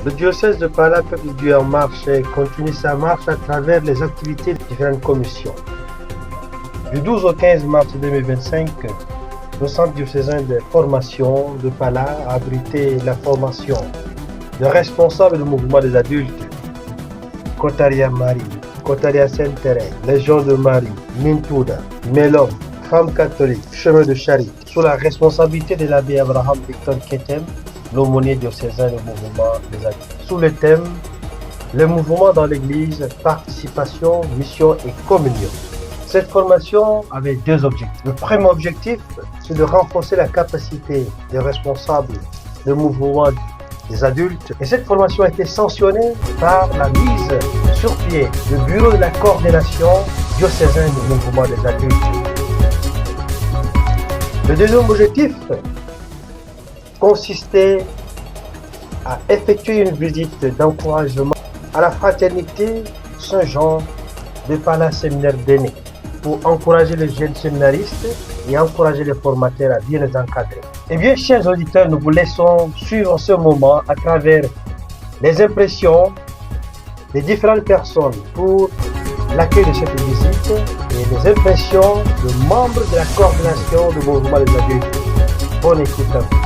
Le diocèse de Pala, Peuple de Dieu en marche, continue sa marche à travers les activités de différentes commissions. Du 12 au 15 mars 2025, le centre diocésain de formation de Pala a abrité la formation de responsables du mouvement des adultes, Kotaria Marie, Kotaria Sainte-Thérèse, Légion de Marie, Mintouda, Mélom, Femmes catholiques, Chemin de Charité, sous la responsabilité de l'abbé Abraham Victor Ketem, l'aumônier diocésain du mouvement des adultes. Sous le thème, le mouvement dans l'Église, participation, mission et communion. Cette formation avait deux objectifs. Le premier objectif, c'est de renforcer la capacité des responsables du mouvement des adultes. Et cette formation a été sanctionnée par la mise sur pied du bureau de la coordination diocésaine du mouvement des adultes. Le deuxième objectif consistait à effectuer une visite d'encouragement à la fraternité Saint-Jean de Pala Séminaire d'Aînés pour encourager les jeunes séminaristes et encourager les formateurs à bien les encadrer. Eh bien, chers auditeurs, nous vous laissons suivre ce moment à travers les impressions des différentes personnes pour l'accueil de cette visite et les impressions de membres de la coordination du mouvement des adultes. Bonne écoute à tous.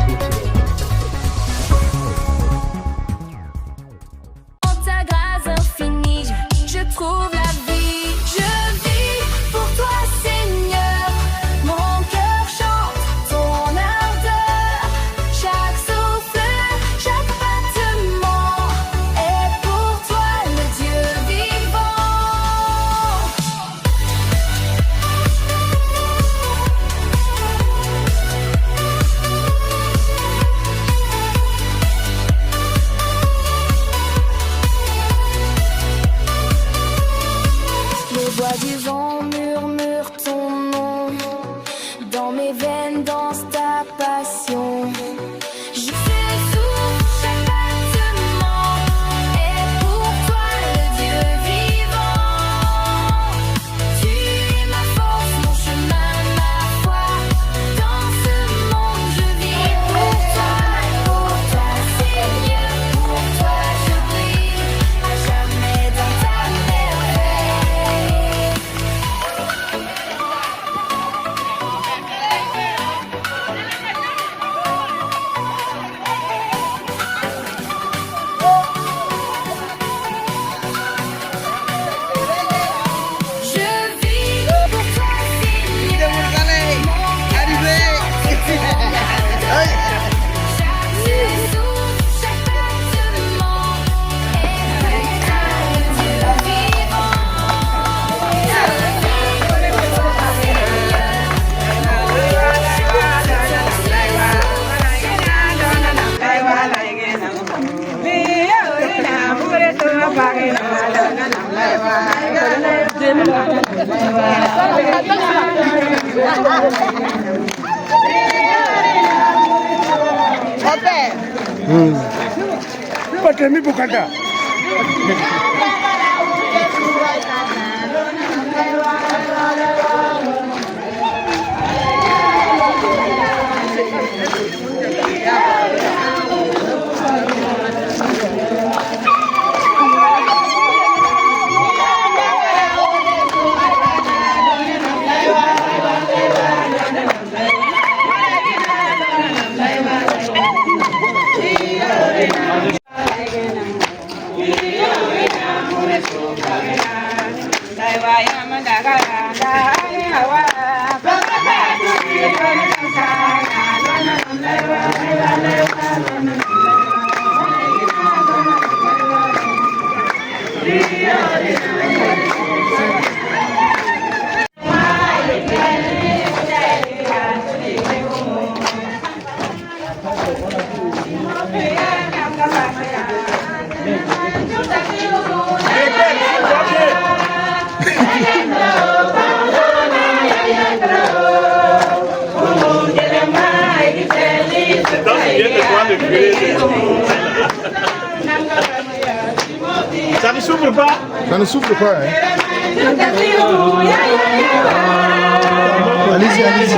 Patemi bukata. Ça ne souffre pas? Ça ne souffre pas, hein? Allez-y, allez-y.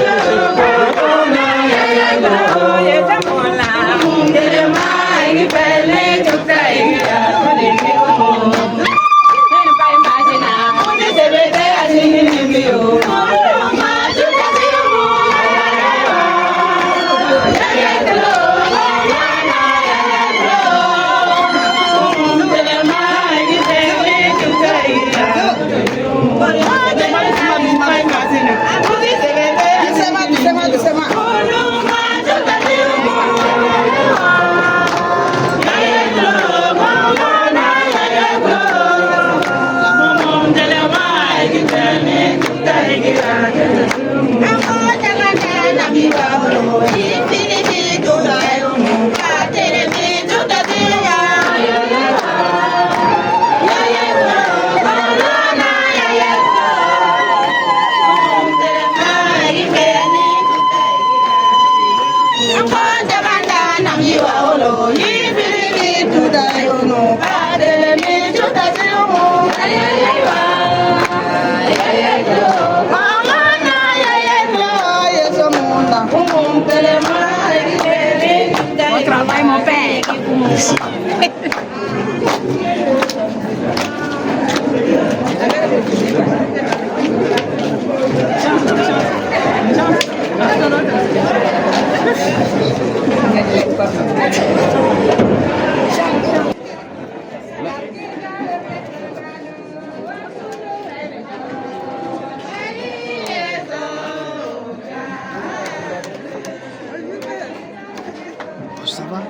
Ici. Ça va?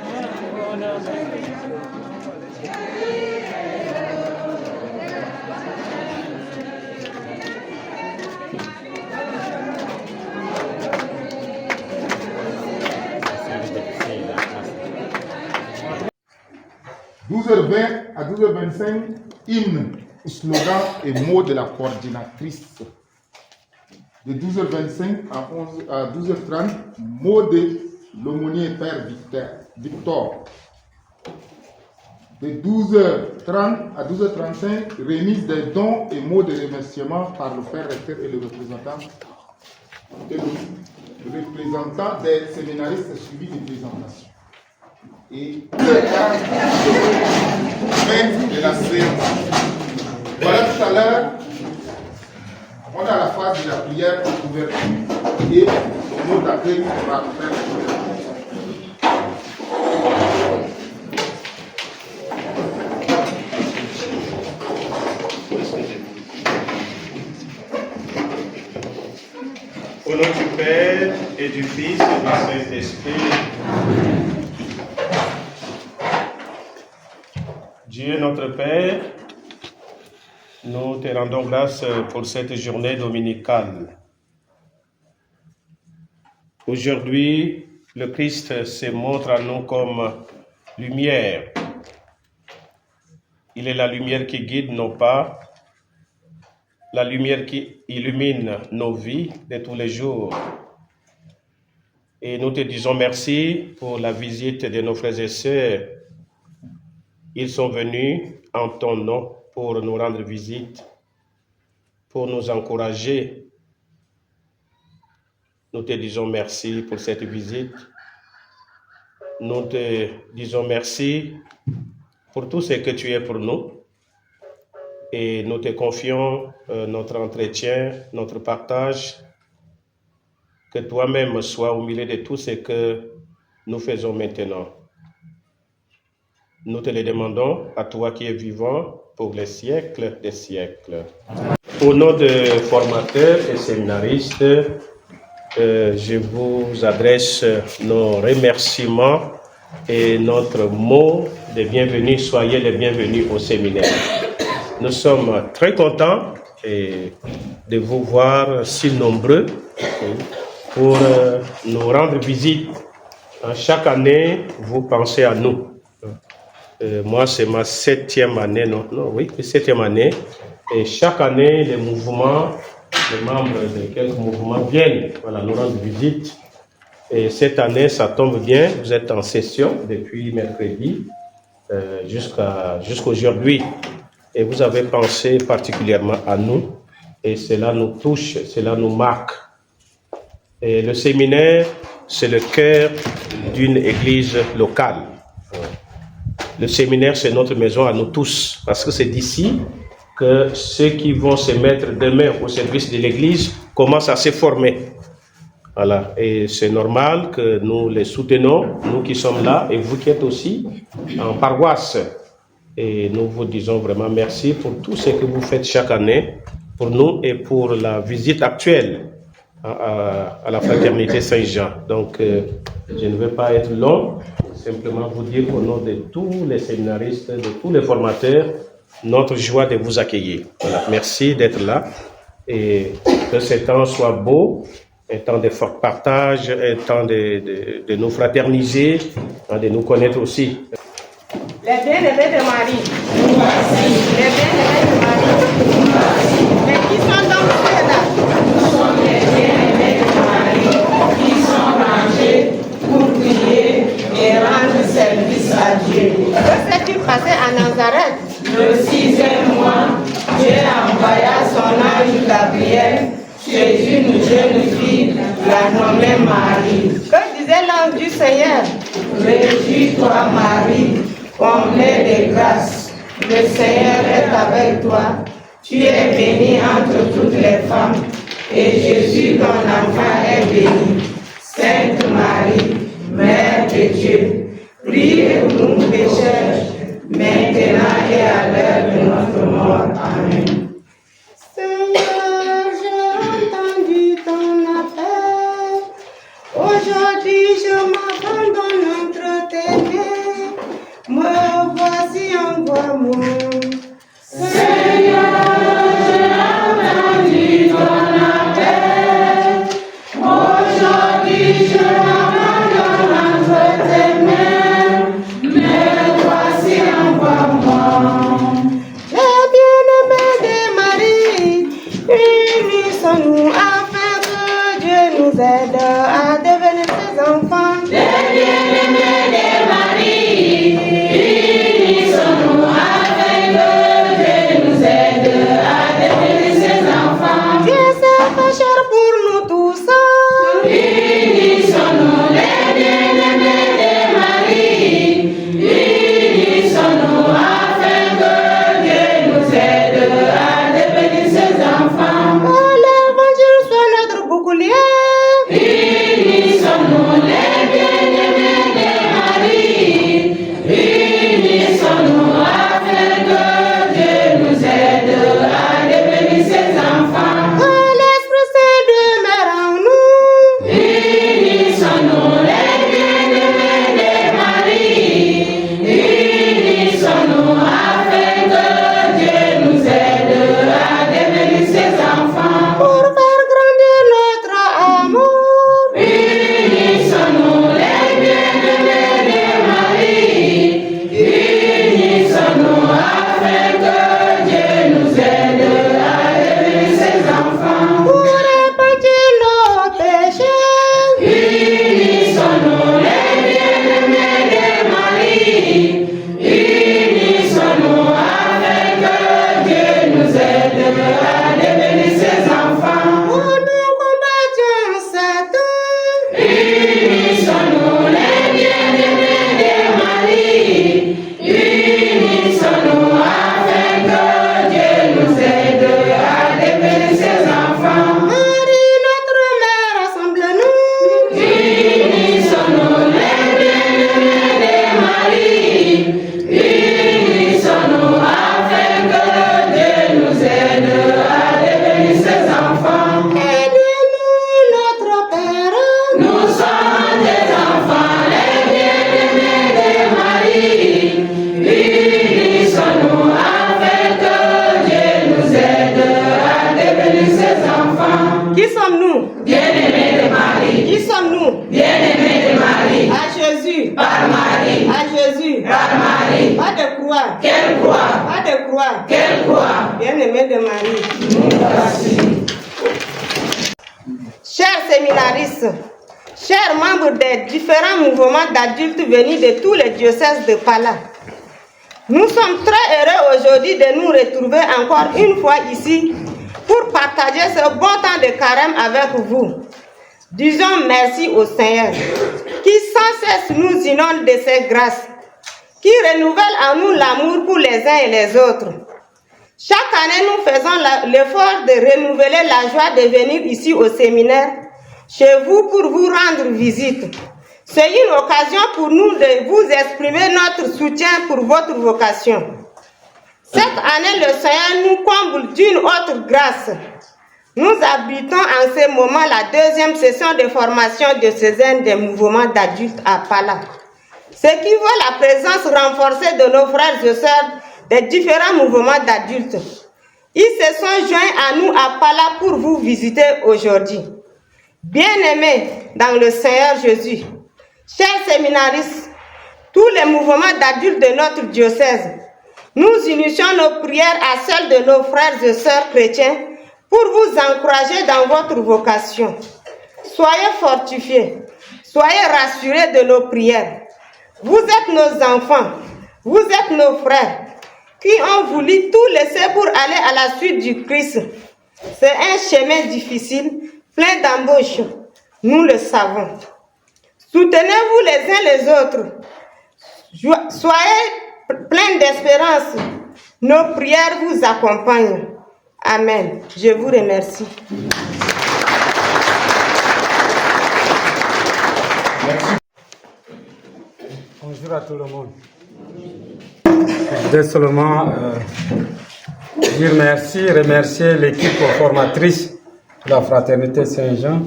12h20 à 12h25, hymne, slogan et mots de la coordinatrice. De 12h25 à 12h30, mots de l'aumônier Père Victor. De 12h30 à 12h35, remise des dons et mots de remerciement par le Père recteur et le représentant des séminaristes suivis de présentation. Et fin de la séance. Voilà, tout à l'heure, on a la phase de la prière d'ouverture et le mot d'accueil par le Père. Au nom du Père et du Fils et du Saint-Esprit, Dieu notre Père, nous te rendons grâce pour cette journée dominicale. Aujourd'hui, le Christ se montre à nous comme lumière. Il est la lumière qui guide nos pas, la lumière qui illumine nos vies de tous les jours. Et nous te disons merci pour la visite de nos frères et sœurs. Ils sont venus en ton nom pour nous rendre visite, pour nous encourager. Nous te disons merci pour cette visite. Nous te disons merci pour tout ce que tu es pour nous. Et nous te confions notre entretien, notre partage. Que toi-même sois au milieu de tout ce que nous faisons maintenant. Nous te le demandons à toi qui es vivant pour les siècles des siècles. Au nom des formateurs et séminaristes, je vous adresse nos remerciements et notre mot de bienvenue. Soyez les bienvenus au séminaire. Nous sommes très contents de vous voir si nombreux pour nous rendre visite. Chaque année, vous pensez à nous. Moi, c'est ma 7e année, septième année. Et chaque année, les membres de quelques mouvements viennent nous rendre visite. Et cette année, ça tombe bien, vous êtes en session depuis mercredi jusqu'aujourd'hui. Et vous avez pensé particulièrement à nous. Et cela nous touche, cela nous marque. Et le séminaire, c'est le cœur d'une église locale. Le séminaire, c'est notre maison à nous tous, parce que c'est d'ici que ceux qui vont se mettre demain au service de l'église commencent à se former. Voilà. Et c'est normal que nous les soutenons, nous qui sommes là, et vous qui êtes aussi en paroisse. Et nous vous disons vraiment merci pour tout ce que vous faites chaque année, pour nous et pour la visite actuelle à la Fraternité Saint-Jean. Donc, je ne vais pas être long, simplement vous dire au nom de tous les séminaristes, de tous les formateurs, notre joie de vous accueillir. Voilà. Merci d'être là et que ce temps soit beau, un temps de partage, un temps de nous fraterniser, de nous connaître aussi. Les bien-aimés de Marie, les bien-aimés de Marie, mais qui sont donc ceux-là? Nous sommes les bien-aimés de Marie, qui sont rangés pour prier et rendre service à Dieu. Que s'est-il passé à Nazareth? Le 6e mois, Dieu envoya son ange Gabriel chez une jeune fille, la nommée Marie. Que disait l'ange du Seigneur? Réjouis-toi, Marie, comblée de grâce. Le Seigneur est avec toi. Tu es bénie entre toutes les femmes, et Jésus, ton enfant, est béni. Sainte Marie, Mère de Dieu, prie pour nous pécheurs, maintenant et à l'heure de notre mort. Amen. Seigneur, j'ai entendu ton appel. Aujourd'hui, je m'abandonne entre tes mains. Me voici, envoie-moi. Seigneur, j'ai entendu ton appel. Aujourd'hui, je m'abandonne entre tes mains. Me voici, envoie-moi. Les bien-aimés de Marie, unissons-nous afin que Dieu nous aide à devenir ses enfants. Les bien-aimés de Marie, unissons-nous afin que Dieu nous aide à devenir ses enfants. Dieu s'est fait chair pour nous tous. Unissons-nous les bien-aimés de Marie, unissons-nous afin que Dieu nous aide à devenir ses enfants. Oh, l'évangile soit notre bouclier. Unissons-nous les bien-aimés de Marie, unissons-nous afin que Dieu nous aide à devenir ses enfants. Oh, l'Esprit Saint demeure en nous. Unissons-nous les bien-aimés de Marie, unissons-nous afin que Dieu nous aide à devenir ses enfants. Pour faire grandir notre amour. Unissons-nous les bien-aimés de Marie, unissons-nous afin que Dieu nous aide à devenir ses enfants. Pour repentir nos péchés. Unissons-nous les bien-aimés de Marie, unissons-nous afin que Dieu nous aide à devenir ses enfants. Pour nous combattre Satan. Unissons-nous les bien-aimés de Marie, unissons-nous afin que Dieu nous aide à devenir ses enfants. Marie, notre mère, rassemble-nous. Unissons-nous les bien-aimés de Marie, unissons-nous afin que Dieu nous aide à devenir ses enfants. Aide-nous, notre Père. Nous sommes des enfants, les bien-aimés de Marie. Unissons-nous afin que Dieu nous aide à devenir ses enfants. Qui sommes-nous? Bien-aimés de Marie. Qui sommes-nous? Bien-aimés de Marie. À Jésus. Par Marie. À Jésus. Par Marie. Pas de croix. Quelle croix? Pas de croix. Quelle croix? Bien-aimés de Marie. Nous voici. Chers séminaristes, chers membres des différents mouvements d'adultes venus de tous les diocèses de Pala, nous sommes très heureux aujourd'hui de nous retrouver encore une fois ici pour partager ce bon temps de carême avec vous. Disons merci au Seigneur qui sans cesse nous inonde de ses grâces, qui renouvelle en nous l'amour pour les uns et les autres. Chaque année, nous faisons l'effort de renouveler la joie de venir ici au séminaire, chez vous, pour vous rendre visite. C'est une occasion pour nous de vous exprimer notre soutien pour votre vocation. Cette année, le Seigneur nous comble d'une autre grâce. Nous abritons en ce moment la deuxième session de formation diocésaine des mouvements d'adultes à Pala. Ce qui vaut la présence renforcée de nos frères et sœurs des différents mouvements d'adultes. Ils se sont joints à nous à Pala pour vous visiter aujourd'hui. Bien-aimés dans le Seigneur Jésus, chers séminaristes, tous les mouvements d'adultes de notre diocèse, nous initions nos prières à celles de nos frères et sœurs chrétiens pour vous encourager dans votre vocation. Soyez fortifiés, soyez rassurés de nos prières. Vous êtes nos enfants, vous êtes nos frères, qui ont voulu tout laisser pour aller à la suite du Christ. C'est un chemin difficile, plein d'embûches, nous le savons. Soutenez-vous les uns les autres. Soyez pleins d'espérance. Nos prières vous accompagnent. Amen. Je vous remercie. Bonjour à tout le monde. Je voudrais seulement dire merci, remercier l'équipe formatrice de la Fraternité Saint-Jean.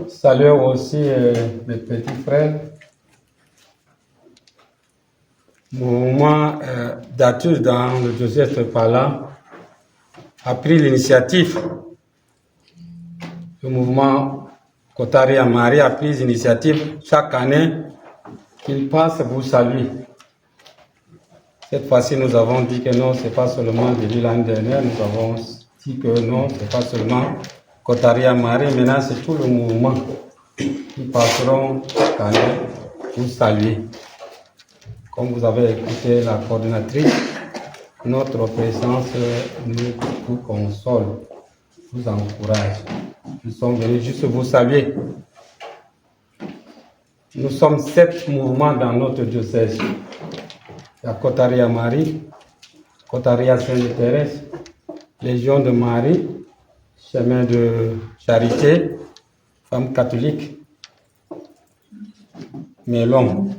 Saluer aussi mes petits frères. Mouvement d'Atur dans le diocèse de Pala a pris l'initiative. Le mouvement Kotari Amari a pris l'initiative chaque année qu'il passe vous saluer. Cette fois-ci, nous avons dit que non, ce n'est pas seulement depuis l'année dernière, nous avons dit que non, ce n'est pas seulement Kotari Amari, maintenant c'est tout le mouvement qui passeront chaque année vous saluer. Comme vous avez écouté la coordinatrice, notre présence nous console, nous encourage. Nous sommes venus juste vous saluer. Nous sommes 7 mouvements dans notre diocèse. Il y a Kotaria Marie, Kotaria Sainte-Thérèse, Légion de Marie, Chemin de Charité, Femmes catholiques, Mélon.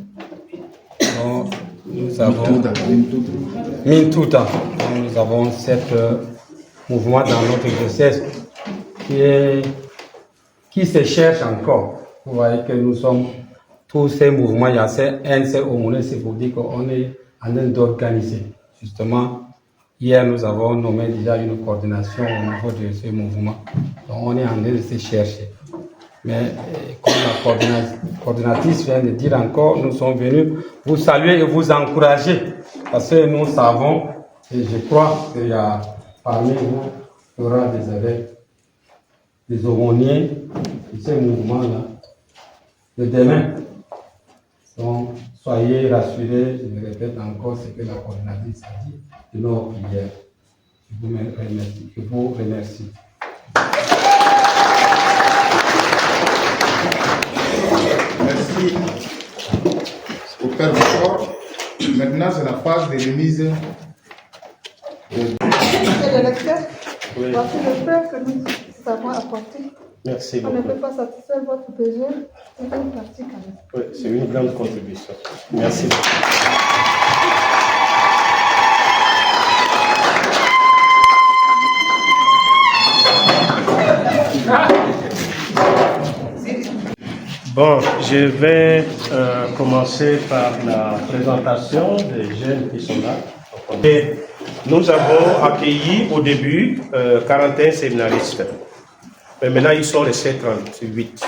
Donc, nous avons Mintouta. Nous avons 7 mouvements dans notre diocèse qui se cherchent encore. Vous voyez que nous sommes tous ces mouvements, il y a un seul aumônier, c'est pour dire qu'on est en train d'organiser. Justement, hier nous avons nommé déjà une coordination au niveau de ces mouvements. Donc on est en train de se chercher. Mais comme la coordinatrice vient de dire encore, nous sommes venus vous saluer et vous encourager. Parce que nous savons, et je crois qu'il y a parmi vous, il y aura des évêques, des aumôniers de ces mouvements-là de demain. Donc, soyez rassurés, je me répète encore ce que la coordinatrice a dit de nos prières. Je vous remercie. Merci au Père Victor. Maintenant, c'est la phase de remise. Monsieur le lecteur, Oui. voici le pain que nous avons apporté. Merci On ne beaucoup. peut pas satisfaire votre besoin, c'est une pratique quand même. Oui, c'est une grande contribution. Merci beaucoup. Bon, je vais commencer par la présentation des jeunes qui sont là. Et nous avons accueilli au début 41 séminaristes. Mais maintenant, ils sont restés 38.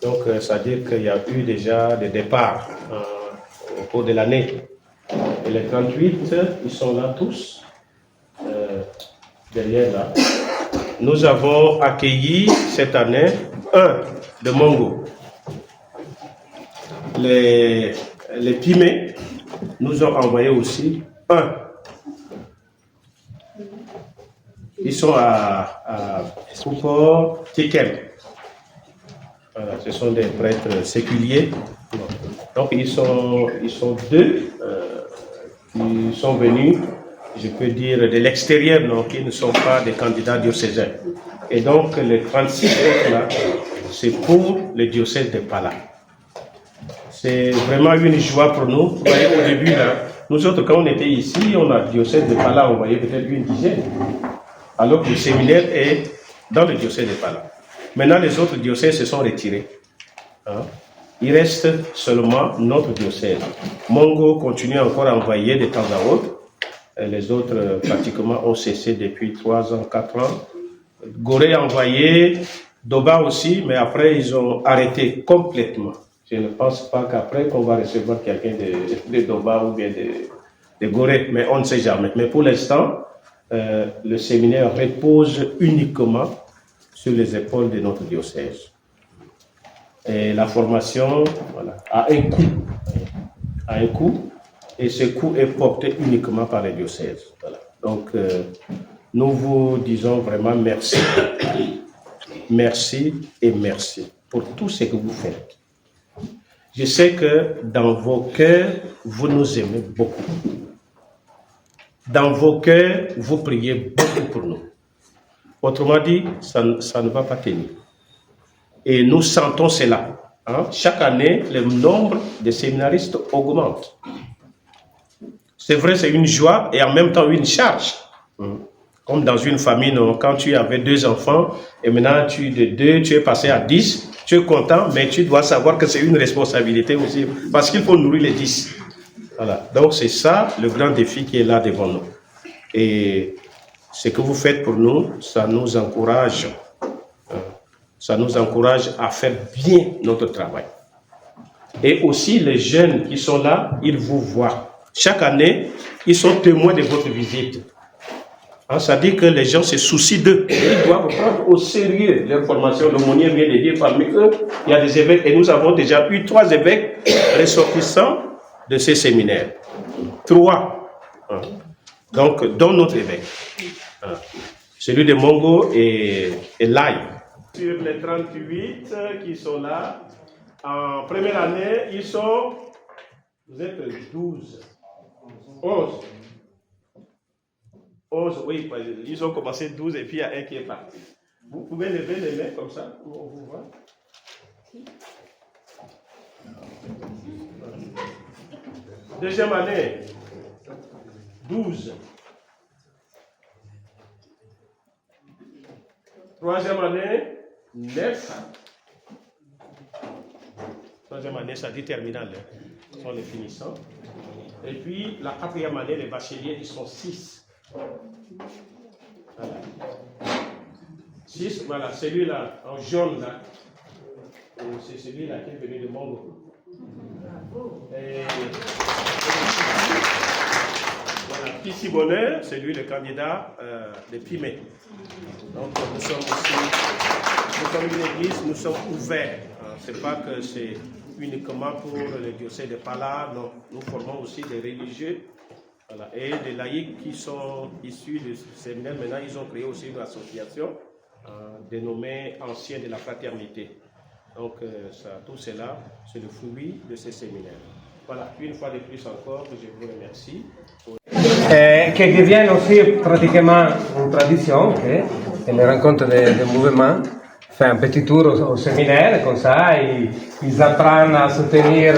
Donc, ça veut dire qu'il y a eu déjà des départs au cours de l'année. Et les 38, ils sont là tous, derrière là. Nous avons accueilli cette année un de Mongo. Les Pimés nous ont envoyé aussi un. Ils sont à Soukor, Tikem. Voilà, ce sont des prêtres séculiers. Donc ils sont deux qui sont venus, je peux dire, de l'extérieur, donc qui ne sont pas des candidats diocésains. Et donc les 36 autres là, c'est pour le diocèse de Pala. C'est vraiment une joie pour nous. Vous voyez, au début, là, nous autres, quand on était ici, on a le diocèse de Pala, on voyait peut-être une dizaine. Alors que le séminaire est dans le diocèse de Pala. Maintenant, les autres diocèses se sont retirés. Hein? Il reste seulement notre diocèse. Mongo continue encore à envoyer de temps à autre. Les autres, pratiquement, ont cessé depuis 3 ans, 4 ans. Gorée a envoyé, Doba aussi, mais après, ils ont arrêté complètement. Je ne pense pas qu'après, qu'on va recevoir quelqu'un de Doba ou bien de Gorée, mais on ne sait jamais. Mais pour l'instant, le séminaire repose uniquement sur les épaules de notre diocèse. Et la formation, voilà, a un coût, et ce coût est porté uniquement par les diocèses. Voilà. Donc, nous vous disons vraiment merci. merci et merci pour tout ce que vous faites. Je sais que dans vos cœurs, vous nous aimez beaucoup. Dans vos cœurs, vous priez beaucoup pour nous. Autrement dit, ça ne va pas tenir. Et nous sentons cela. Hein? Chaque année, le nombre de séminaristes augmente. C'est vrai, c'est une joie et en même temps une charge. Comme dans une famille, non? Quand tu avais 2 enfants et maintenant tu de 2, tu es passé à 10, tu es content, mais tu dois savoir que c'est une responsabilité aussi parce qu'il faut nourrir les 10. Voilà. Donc c'est ça le grand défi qui est là devant nous. Et ce que vous faites pour nous, ça nous encourage. Ça nous encourage à faire bien notre travail. Et aussi les jeunes qui sont là, ils vous voient. Chaque année, ils sont témoins de votre visite. Hein, ça dit que les gens se soucient d'eux. Ils doivent prendre au sérieux leur formation. L'aumônier vient de dire parmi eux, il y a des évêques. Et nous avons déjà eu 3 évêques ressortissants de ces séminaires. 3. Hein. Donc, dont notre évêque. Hein. Celui de Mongo et Lai. Sur les 38 qui sont là, en première année, ils sont, vous êtes 12, 11. 11, oui, ils ont commencé 12 et puis il y a un qui est parti. Vous pouvez lever les mains comme ça, pour on vous voit. Deuxième année, 12. Troisième année, 9. Troisième année, ça dit terminale, ce sont les finissants. Et puis, la 4e année, les bacheliers, ils sont 6. Voilà. 6, voilà, celui-là, en jaune, là, c'est celui-là qui est venu de Mongo. Et voilà, Pissi Bonheur, c'est lui le candidat de Pimé. Donc, nous sommes une église, nous sommes ouverts. Ce n'est pas que c'est uniquement pour le diocèse de Pala, non. Nous formons aussi des religieux. Voilà. Et des laïcs qui sont issus de ce séminaire, maintenant ils ont créé aussi une association dénommée Anciens de la Fraternité. Donc tout cela, c'est le fruit de ce séminaire. Voilà, une fois de plus encore, je vous remercie. Qui devienne aussi pratiquement une tradition, okay? Et les rencontres des mouvements, fait un petit tour au séminaire, comme ça, ils apprennent à soutenir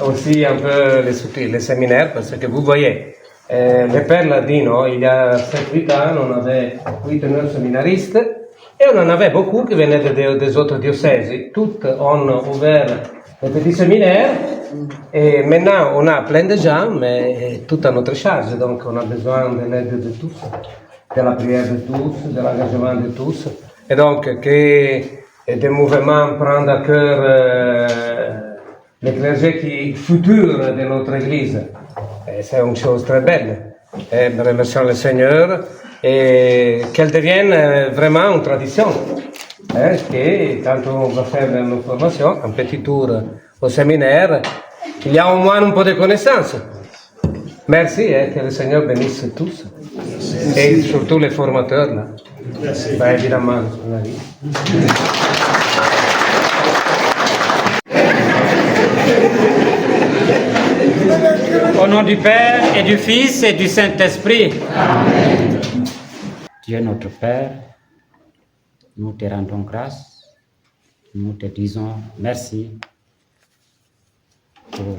aussi un peu les séminaires, parce que vous voyez, le père l'a dit, non, il y a 7-8 ans, on avait 8 ou 9 séminaristes, et on en avait beaucoup qui venaient des autres diocèses. Toutes ont ouvert des petits séminaires, et maintenant on a plein de gens, mais tout à notre charge, donc on a besoin de l'aide de tous, de la prière de tous, de l'engagement de tous. Et donc, que des mouvements prennent à cœur le clergé futur de notre Église, c'est une chose très belle. Et nous remercions le Seigneur et qu'elle devienne vraiment une tradition. Que quand on va faire nos formations, un petit tour au séminaire, il y a au moins un peu de connaissances. Merci et que le Seigneur bénisse tous. Merci. Et surtout les formateurs là. Merci. Bah, évidemment, Au nom du Père et du Fils et du Saint-Esprit. Amen. Dieu notre Père, nous te rendons grâce, nous te disons merci pour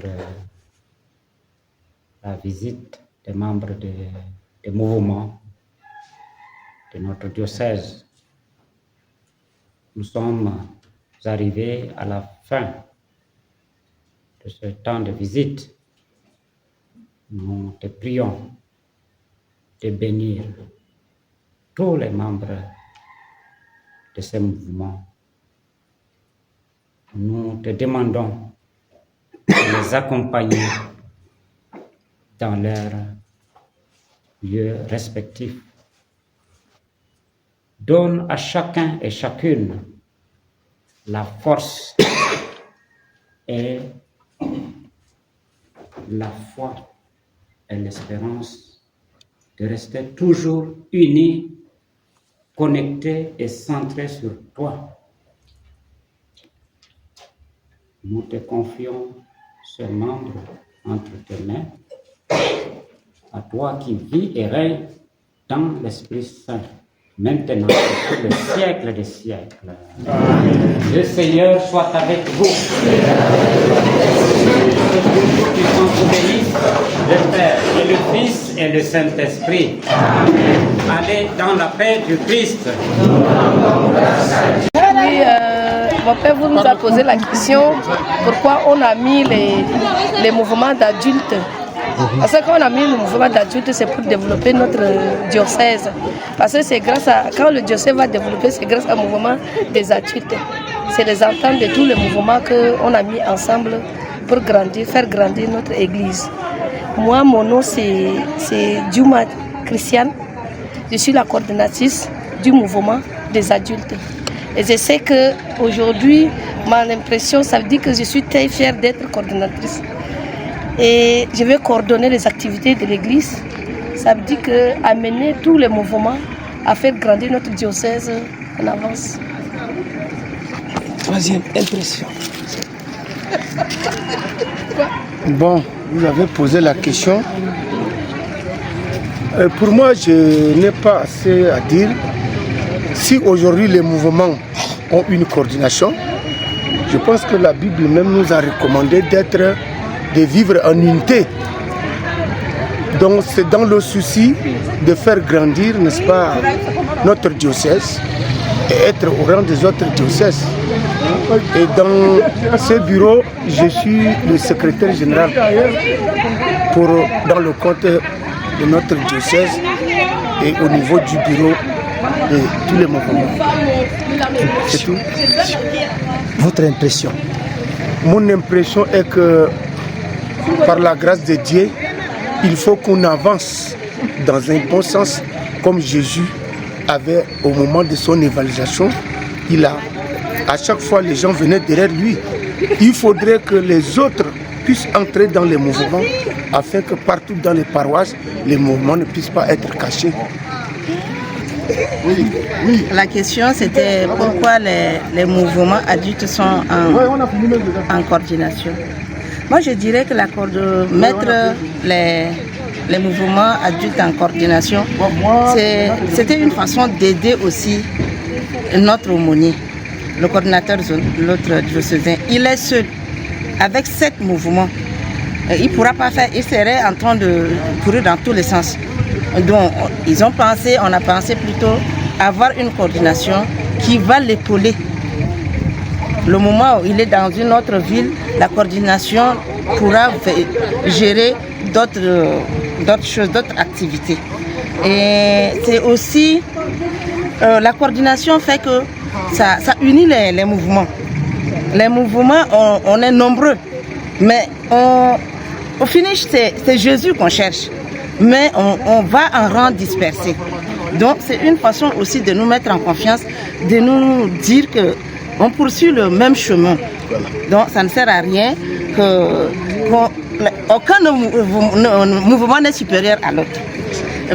la visite des membres des mouvements de notre diocèse. Nous sommes arrivés à la fin de ce temps de visite. Nous te prions de bénir tous les membres de ces mouvements. Nous te demandons de les accompagner dans leurs lieux respectifs. Donne à chacun et chacune la force et la foi et l'espérance de rester toujours unis connectés et centrés sur toi. Nous te confions ce membre entre tes mains, à toi qui vis et règne dans l'Esprit Saint, maintenant et pour le siècle des siècles. Amen. Le Seigneur soit avec vous. Qui sont bénis, le Père et le Fils et le Saint-Esprit. Allez dans la paix du Christ. Oui, mon père vous nous a posé la question pourquoi on a mis les mouvements d'adultes. Parce que quand on a mis le mouvement d'adultes, c'est pour développer notre diocèse. Parce que c'est grâce à, quand le diocèse va développer, c'est grâce au mouvement des adultes. C'est les ententes de tous les mouvements qu'on a mis ensemble pour grandir, faire grandir notre église. Moi, mon nom c'est Djouma Christiane. Je suis la coordinatrice du mouvement des adultes. Et je sais qu'aujourd'hui, mon impression, ça veut dire que je suis très fière d'être coordinatrice. Et je vais coordonner les activités de l'église. Ça veut dire qu'amener tous les mouvements à faire grandir notre diocèse en avance. Troisième impression. Bon, vous avez posé la question. Pour moi, je n'ai pas assez à dire. Si aujourd'hui les mouvements ont une coordination, je pense que la Bible même nous a recommandé de vivre en unité. Donc c'est dans le souci de faire grandir, n'est-ce pas, notre diocèse et être au rang des autres diocèses. Et dans ce bureau, je suis le secrétaire général dans le compte de notre diocèse et au niveau du bureau de tous les mouvements. C'est tout. Votre impression? Mon impression est que par la grâce de Dieu, il faut qu'on avance dans un bon sens comme Jésus avait au moment de son évangélisation. À chaque fois les gens venaient derrière lui. Il faudrait que les autres puissent entrer dans les mouvements afin que partout dans les paroisses, les mouvements ne puissent pas être cachés. La question c'était pourquoi les mouvements adultes sont en coordination. Moi je dirais que mettre les mouvements adultes en coordination, c'était une façon d'aider aussi notre aumônier, le coordinateur de l'autre diocésain. Il est seul avec 7 mouvements. Il ne pourra pas faire, il serait en train de courir dans tous les sens. Donc on a pensé plutôt avoir une coordination qui va l'épauler. Le moment où il est dans une autre ville, la coordination pourra gérer d'autres choses, d'autres activités. Et c'est aussi, la coordination fait que ça unit les mouvements. Les mouvements, on est nombreux, mais au finish, c'est Jésus qu'on cherche. Mais on va en rang dispersé. Donc c'est une façon aussi de nous mettre en confiance, de nous dire qu'on poursuit le même chemin. Donc ça ne sert à rien qu'aucun mouvement n'est supérieur à l'autre.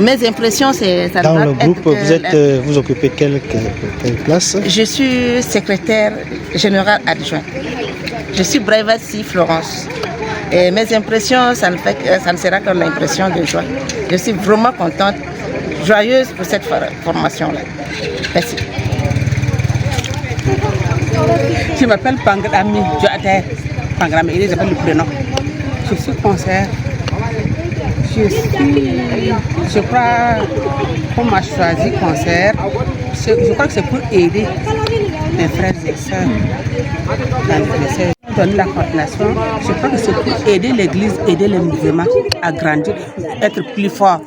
Mes impressions, c'est ça. Dans le groupe, vous occupez quelle place? Je suis secrétaire générale adjointe. Je suis Brevasi Florence. Et mes impressions, ça ne sera que l'impression de joie. Je suis vraiment contente, joyeuse pour cette formation-là. Merci. Je m'appelle Pangrami Joater. Pangrami, j'appelle le prénom. Je suis conseillère. Je crois qu'on m'a choisi conseillère. Je crois que c'est pour aider mes frères et sœurs dans le diocèse. Donner la coordination, je crois que c'est pour aider l'église, aider les mouvements à grandir, être plus fort.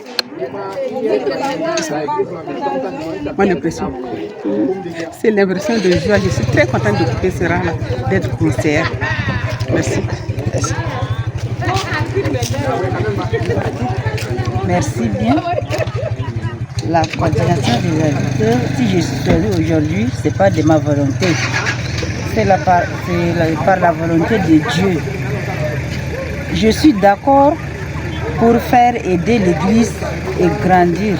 Mon impression, c'est l'impression de joie. Je suis très contente d'occuper ce rang-là, d'être conseillère. Merci. Merci bien. La coordination des auditeurs, si je suis là aujourd'hui, ce n'est pas de ma volonté. C'est par la volonté de Dieu. Je suis d'accord pour faire aider l'Église et grandir.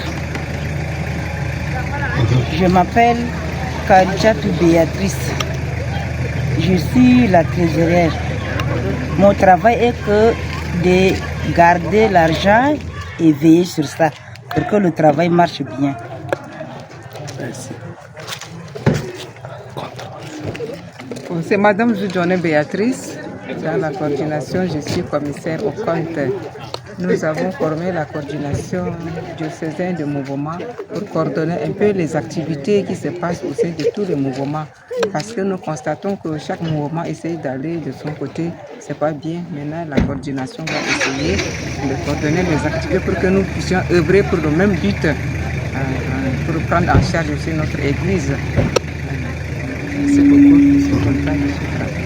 Je m'appelle Kadjatou Béatrice. Je suis la trésorière. Mon travail est que de garder l'argent et veiller sur ça pour que le travail marche bien. Merci. C'est Madame Zoujoné Béatrice. Dans la coordination, je suis commissaire au compte. Nous avons formé la coordination diocésaine de mouvement pour coordonner un peu les activités qui se passent au sein de tous les mouvements. Parce que nous constatons que chaque mouvement essaye d'aller de son côté. Ce n'est pas bien. Maintenant, la coordination va essayer de coordonner les activités pour que nous puissions œuvrer pour le même but, pour prendre en charge aussi notre Église. Merci beaucoup pour ce contrat de ce travail.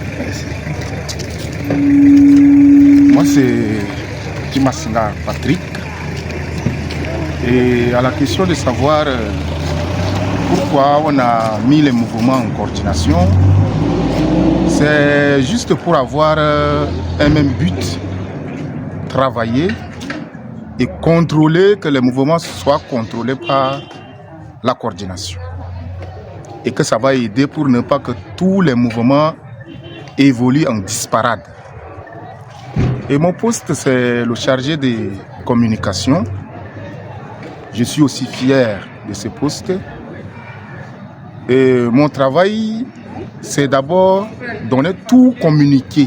Moi, c'est Kimasinga Patrick. Et à la question de savoir pourquoi on a mis les mouvements en coordination, c'est juste pour avoir un même but, travailler et contrôler, que les mouvements soient contrôlés par la coordination. Et que ça va aider pour ne pas que tous les mouvements évoluent en disparade. Et mon poste, c'est le chargé des communications. Je suis aussi fier de ce poste. Et mon travail, c'est d'abord donner tout communiqué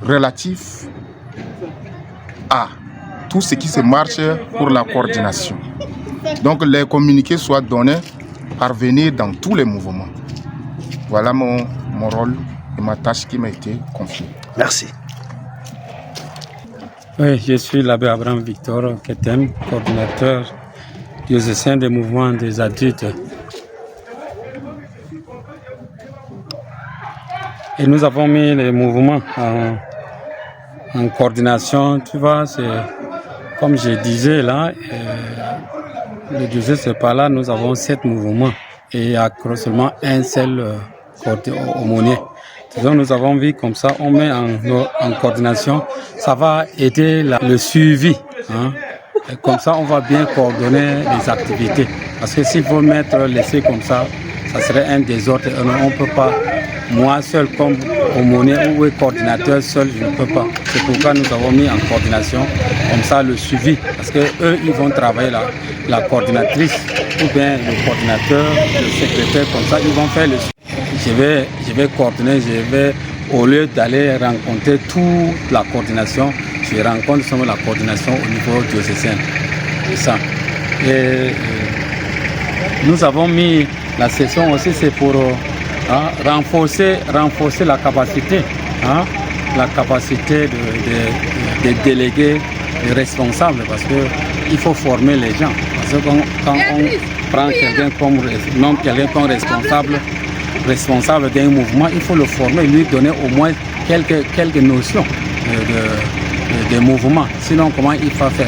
relatif à tout ce qui se marche pour la coordination. Donc les communiqués soient donnés, parvenir dans tous les mouvements. Voilà mon rôle et ma tâche qui m'a été confiée. Merci. Oui, je suis l'abbé Abraham Victor Ketem, coordinateur diocésain des mouvements des adultes. Et nous avons mis les mouvements en coordination. Tu vois, c'est comme je disais là, le diocèse c'est pas là, nous avons 7 mouvements et il y a seulement un seul aumônier. Donc nous avons vu comme ça, on met en coordination, ça va aider le suivi. Hein. Et comme ça, on va bien coordonner les activités. Parce que s'il faut laisser comme ça, ça serait un désordre. On ne peut pas, moi seul comme aumônier ou coordinateur seul, je ne peux pas. C'est pourquoi nous avons mis en coordination, comme ça, le suivi. Parce qu'eux, ils vont travailler la coordinatrice ou bien le coordinateur, le secrétaire, comme ça, ils vont faire le suivi. Je vais coordonner, au lieu d'aller rencontrer toute la coordination, je rencontre seulement la coordination au niveau diocésain. C'est ça. Et nous avons mis la session aussi, c'est pour renforcer la capacité, la capacité des délégués, des responsables, parce qu'il faut former les gens. Parce que quand on prend quelqu'un comme responsable d'un mouvement, il faut le former, lui donner au moins quelques notions de mouvement. Sinon, comment il va faire?